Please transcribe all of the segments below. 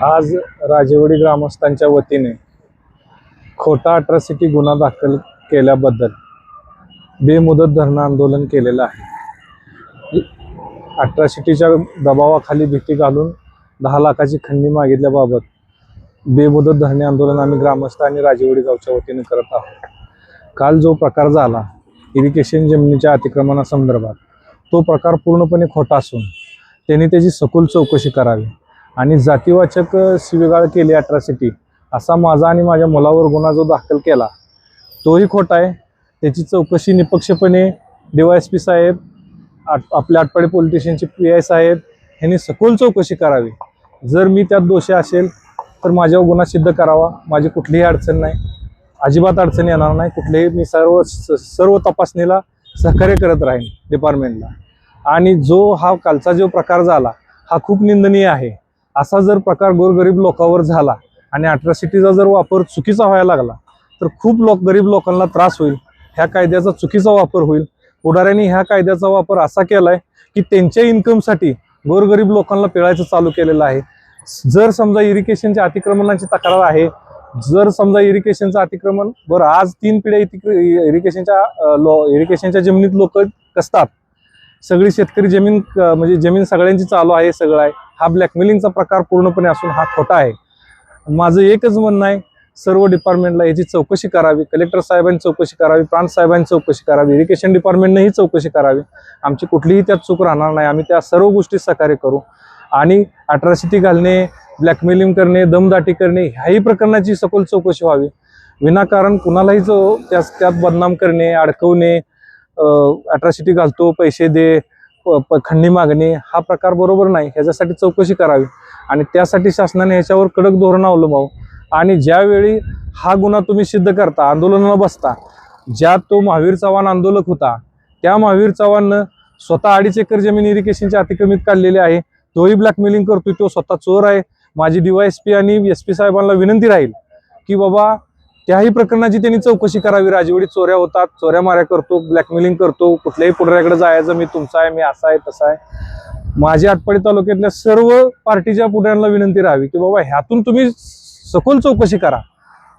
आज राजेवाडी ग्रामस्थांच्या वतीने खोटा अट्रॉसिटी गुन्हा दाखल केल्याबद्दल बेमुदत धरणं आंदोलन केलेलं आहे। अट्रॉसिटीच्या दबावाखाली भीती घालून 10 लाखाची खंडणी मागितल्याबाबत बेमुदत धरणे आंदोलन आम्ही ग्रामस्थ आणि राजेवाडी गावच्या वतीने करत आहोत। काल जो प्रकार झाला इरिगेशन जमिनीच्या अतिक्रमणासंदर्भात, तो प्रकार पूर्णपणे खोटा असून त्यांनी त्याची सखोल चौकशी करावी आणि जातीवाचक शिवीगाळ केली अट्रॉसिटी असा माझा आणि माझ्या मुलावर गुन्हा जो दाखल केला तोही खोटा आहे। त्याची चौकशी निपक्षपणे DYSP साहेब, आपल्या आटपाडी पोलीस स्टेशनचे PI साहेब यांनी सखोल चौकशी करावी। जर मी त्यात दोषी असेल तर माझ्यावर गुन्हा सिद्ध करावा। माझी कुठलीही अडचण नाही, अजिबात अडचण येणार नाही कुठलीही। मी सर्व तपासणीला सहकार्य करत राहीन डिपार्टमेंटला। आणि हा कालचा जो प्रकार झाला हा खूप निंदनीय आहे। असा जर प्रकार गोरगरीब लोकांवर झाला आणि अट्रॉसिटीचा जर वापर चुकीचा व्हायला लागला तर खूप गरीब लोकांना त्रास होईल। ह्या कायद्याचा चुकीचा वापर होईल। पुढाऱ्यांनी ह्या कायद्याचा वापर असा केलाय की त्यांच्या इन्कमसाठी गोरगरीब लोकांना पिळायचं चालू केलेलं आहे। जर समजा इरिगेशनच्या अतिक्रमणाची तक्रार आहे, जर समजा इरिगेशनचं अतिक्रमण बरं आज 3 पिढ्या इरिगेशनच्या जमिनीत लोक कसतात, सगळी शेतकरी जमीन म्हणजे जमीन सगळ्यांची चालू आहे, सगळं आहे। हा ब्लॅकमेलिंगचा प्रकार पूर्णपणे असून हा खोटा आहे। माझं एकच म्हणणं आहे, सर्व डिपार्टमेंटला याची चौकशी करावी। कलेक्टर साहेबांनी चौकशी करावी, प्रांत साहेबांनी चौकशी करावी, इरिगेशन डिपार्टमेंटनेही चौकशी करावी। आमची कुठलीही त्यात चूक राहणार नाही। आम्ही त्या सर्व गोष्टी सहकार्य करू। आणि अट्रॉसिटी घालणे, ब्लॅकमेलिंग करणे, दमदाटी करणे ह्याही प्रकरणाची सखोल चौकशी व्हावी। विनाकारण कुणालाही त्यात बदनाम करणे, अडकवणे, अट्रॉसिटी घालतो पैसे दे, खंडणी मागणे हा प्रकार बरोबर नाही। ह्याच्यासाठी चौकशी करावी आणि त्यासाठी शासनाने ह्याच्यावर कडक धोरण अवलंबावं। आणि ज्यावेळी हा गुन्हा तुम्ही सिद्ध करता, आंदोलनाला बसता, ज्या तो महावीर चव्हाण आंदोलक होता त्या महावीर चव्हाणनं स्वतः 2.5 एकर जमीन इरिगेशनच्या अतिक्रमित काढलेली आहे। तोही ब्लॅकमेलिंग करतोय, तो स्वतः चोर आहे। माझी DYSP आणि SP साहेबांना विनंती राहील की बाबा त्याही प्रकरणाची त्यांनी चौकशी करावी। राजेवाडी चोऱ्या होतात, चोऱ्या माऱ्या करतो, ब्लॅकमेलिंग करतो, कुठल्याही पुढाऱ्याकडे जायचं मी तुमचा आहे, मी असा आहे तसा आहे। माझ्या आटपाडी तालुक्यातल्या सर्व पार्टीच्या पुढाऱ्यांना विनंती राहावी की बाबा ह्यातून तुम्ही सखोल चौकशी करा।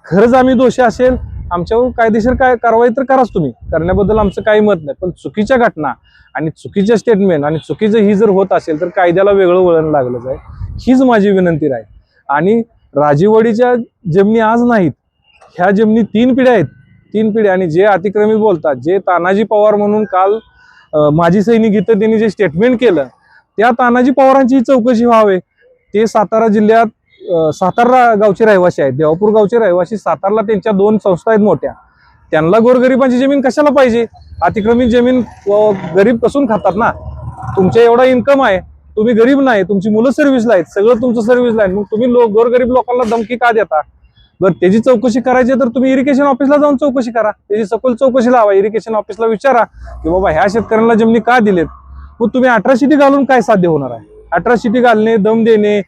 खरंच आम्ही दोषी असेल, आमच्यावर कायदेशीर काय कारवाई तर कराच तुम्ही, करण्याबद्दल आमचं काही मत नाही। पण चुकीच्या घटना आणि चुकीचे स्टेटमेंट आणि चुकीचं ही जर होत असेल तर कायद्याला वेगळं वळण लागलं जाईल, हीच माझी विनंती राहील। आणि राजेवाडीच्या जमिनी आज नाहीत, ह्या जमिनी 3 पिढ्या आहेत, 3 पिढ्या। आणि जे अतिक्रमित बोलतात, जे तानाजी पवार म्हणून काल माजी सैनिक इथं त्यांनी जे स्टेटमेंट केलं, त्या तानाजी पवारांची चौकशी व्हावी। ते सातारा जिल्ह्यात सातारा गावचे रहिवासी आहेत, देवापूर गावचे रहिवासी। सातारला त्यांच्या 2 संस्था आहेत मोठ्या, त्यांना गोरगरिबांची जमीन कशाला पाहिजे? अतिक्रमित जमीन गरीब कसून खातात ना। तुमच्या एवढा इन्कम आहे, तुम्ही गरीब नाही, तुमची मुलं सर्व्हिसला आहेत, सगळं तुमचं सर्व्हिसला आहे, मग तुम्ही गोरगरीब लोकांना धमकी का देता? बरं त्याची चौकशी करायची तर तुम्ही इरिगेशन ऑफिसला जाऊन चौकशी करा, त्याची सखोल चौकशी लावा। इरिगेशन ऑफिसला विचारा की बाबा ह्या शेतकऱ्यांना जमिनी का दिलेत। मग तुम्ही अट्रॉसिटी घालून काय साध्य होणार आहे? अट्रॉसिटी घालणे, दम देणे,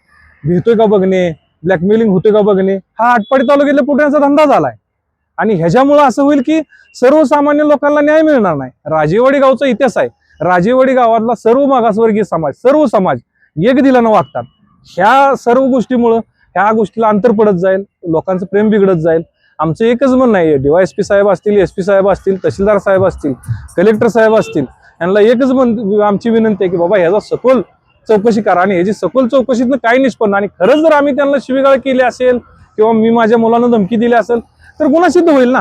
भितोय का बघणे, ब्लॅकमेलिंग होतोय का बघणे हा आटपाडी तालुक्यातल्या पुढाऱ्यांचा धंदा झालाय। आणि ह्याच्यामुळे असं होईल की सर्वसामान्य लोकांना न्याय मिळणार नाही। राजेवाडी गावचा इतिहास आहे, राजेवाडी गावातला सर्व मागासवर्गीय समाज, सर्व समाज एक दिलानं वागतात। ह्या सर्व गोष्टीमुळं ह्या गोष्टीला अंतर पडत जाईल, लोकांचं प्रेम बिघडत जाईल। आमचं एकच म्हणणं आहे, DYSP साहेब असतील, SP साहेब असतील, तहसीलदार साहेब असतील, कलेक्टर साहेब असतील, यांना एकच आमची विनंती आहे की बाबा ह्याचा सखोल चौकशी करा। आणि ह्याची सखोल चौकशीतनं काही निष्पन्न आणि खरंच जर आम्ही त्यांना शिवीगाळ केली असेल किंवा मी माझ्या मुलांना धमकी दिली असेल तर गुन्हा सिद्ध होईल ना।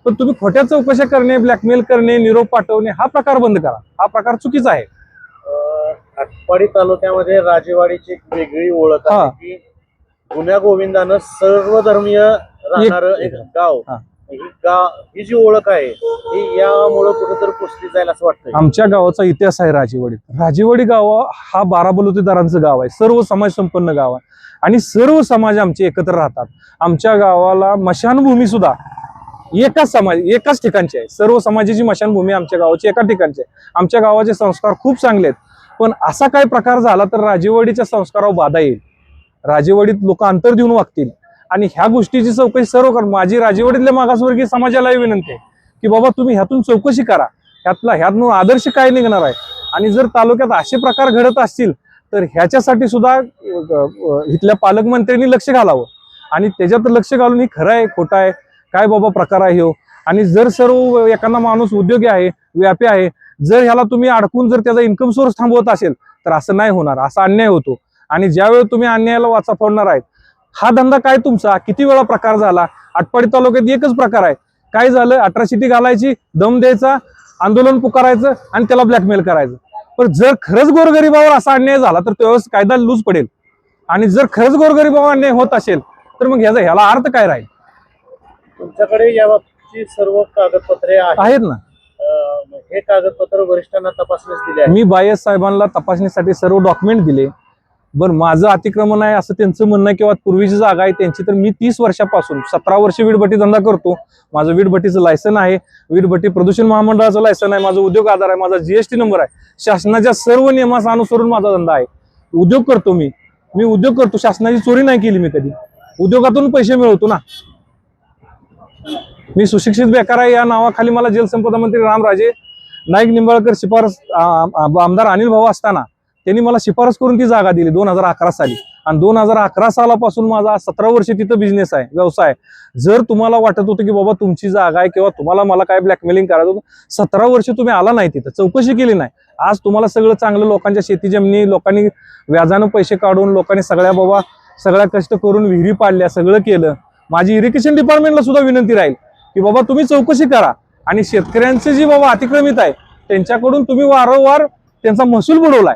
पण तुम्ही खोट्या चौकशा करणे, ब्लॅकमेल करणे, निरोप पाठवणे हा प्रकार बंद करा, हा प्रकार चुकीचा आहे। आटपाडी तालुक्यामध्ये राजेवाडीची एक वेगळी ओळख आहे की गुन्ह्या गोविंदानं सर्वधर्मीय राहणारं एक गाव, ही जी ओळख आहे ही यामुळे कुठेतरी पुसली जाईल असं वाटतं। आमच्या गावाचा इतिहास आहे राजेवाडी। राजेवाडी गाव हा 12 बलुतेदारांचं गाव आहे, सर्व समाज संपन्न गाव आहे आणि सर्व समाज आमचे एकत्र राहतात। आमच्या गावाला मशानभूमी सुद्धा एकाच ठिकाणची आहे, सर्व समाजाची मशानभूमी आमच्या गावाची एका ठिकाणची आहे। आमच्या गावाचे संस्कार खूप चांगले आहेत, पण असा काय प्रकार झाला तर राजेवाडीच्या संस्कारावर बाधा येईल, राजेवाडीत लोक अंतर देऊन वागतील। आणि ह्या गोष्टीची चौकशी सर्व कर। माझी राजेवाडीतल्या मागासवर्गीय समाजालाही विनंती आहे की बाबा तुम्ही ह्यातून चौकशी करा, ह्यातून आदर्श काय निघणार आहे। आणि जर तालुक्यात असे प्रकार घडत असतील तर ह्याच्यासाठी सुद्धा इथल्या पालकमंत्र्यांनी लक्ष घालावं आणि त्याच्यात लक्ष घालून ही खरं आहे खोटं आहे काय बाबा प्रकार आहे हो. आणि जर सर्व एखादा माणूस उद्योगी आहे व्यापी आहे जर ह्याला तुम्ही अडकून जर त्याचा इन्कम सोर्स थांबवत असेल तर असं नाही होणार, असा अन्याय होतो. आणि ज्यावेळी तुम्ही अन्यायाला वाचा फोडणार आहेत, हा धंदा काय तुमचा किती वेळा प्रकार झाला. आटपाडी तालुक्यात एकच प्रकार आहे, काय झालं अट्रॉसिटी घालायची, दम द्यायचा, आंदोलन पुकारायचं आणि त्याला ब्लॅकमेल करायचं. पण जर खरंच गोरगरिबावर असा अन्याय झाला तर त्यावेळेस कायदा लूज पडेल. आणि जर खरंच गोरगरिबावर अन्याय होत असेल तर मग ह्याला अर्थ काय राहील. तुमच्याकडे याबाबतची सर्व कागदपत्रे आहेत ना. हे कागदपत्र वरिष्ठांना तपासणीस दिले आहे. मी बायस साहेबांना तपासणीसाठी सर्व डॉक्युमेंट दिले. बरं माझं अतिक्रमण आहे असं त्यांचं म्हणणं आहे किंवा पूर्वीची जागा आहे त्यांची. तर मी 30 वर्षापासून 17 वर्ष वीटभट्टी धंदा करतो. माझं वीटभट्टीचं लायसन आहे, वीटभट्टी प्रदूषण महामंडळाचं लायसन आहे, माझं उद्योग आधार आहे, माझा GST नंबर आहे. शासनाच्या सर्व नियमांना अनुसरून माझा धंदा आहे. उद्योग करतो मी उद्योग करतो. शासनाची चोरी नाही केली मी कधी. उद्योगातून पैसे मिळवतो ना. मी सुशिक्षित बेकार आहे या नावाखाली मला जलसंपदा मंत्री रामराजे नाईक निंबाळकर शिफारस आमदार अनिल भाऊ असताना त्यांनी मला शिफारस करून ती जागा दिली 2011 साली. आणि 2011 सालापासून माझा 17 वर्ष तिथं बिझनेस आहे, व्यवसाय. जर तुम्हाला वाटत होतं की बाबा तुमची जागा आहे किंवा तुम्हाला मला काय ब्लॅकमेलिंग करायचं होतं, 17 वर्ष तुम्ही आला नाही तिथं, चौकशी केली नाही. आज तुम्हाला सगळं चांगलं लोकांच्या शेती जमिनी लोकांनी व्याजानं पैसे काढून लोकांनी सगळ्या कष्ट करून विहिरी पाडल्या, सगळं केलं. माझी इरिगेशन डिपार्टमेंटला सुद्धा विनंती राहील की बाबा तुम्ही चौकशी करा आणि शेतकऱ्यांचे जे बाबा अतिक्रमित आहे त्यांच्याकडून तुम्ही वारंवार त्यांचा महसूल बुडवलाय.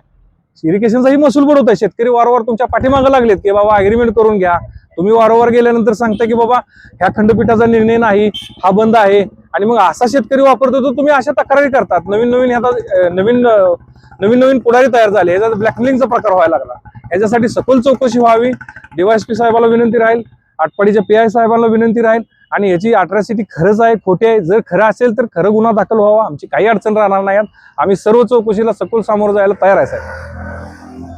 इरिगेशनचाही महसूल बुडवताय. शेतकरी वारंवार तुमच्या पाठीमागे लागलेत की बाबा अग्रीमेंट करून घ्या. तुम्ही वारंवार गेल्यानंतर सांगता की बाबा ह्या खंडपीठाचा निर्णय नाही, हा बंद आहे. आणि मग असा शेतकरी वापरतो तर तुम्ही अशा तक्रारी करतात. नवीन पुढारी तयार झाले, ह्याचा ब्लॅकमेलिंगचा प्रकार व्हायला लागला. ह्याच्यासाठी सखोल चौकशी व्हावी. DYSP साहेबाला विनंती राहील, आटपाडीच्या PI साहेबांना विनंती राहील. आणि याची अट्रॉसिटी खरंच आहे खोटे आहे, जर खरं असेल तर खरं गुन्हा दाखल व्हावा. आमची काही अडचण राहणार नाही. आम्ही सर्व चौकशीला सखोल सामोरं जायला तयार आहे साहेब.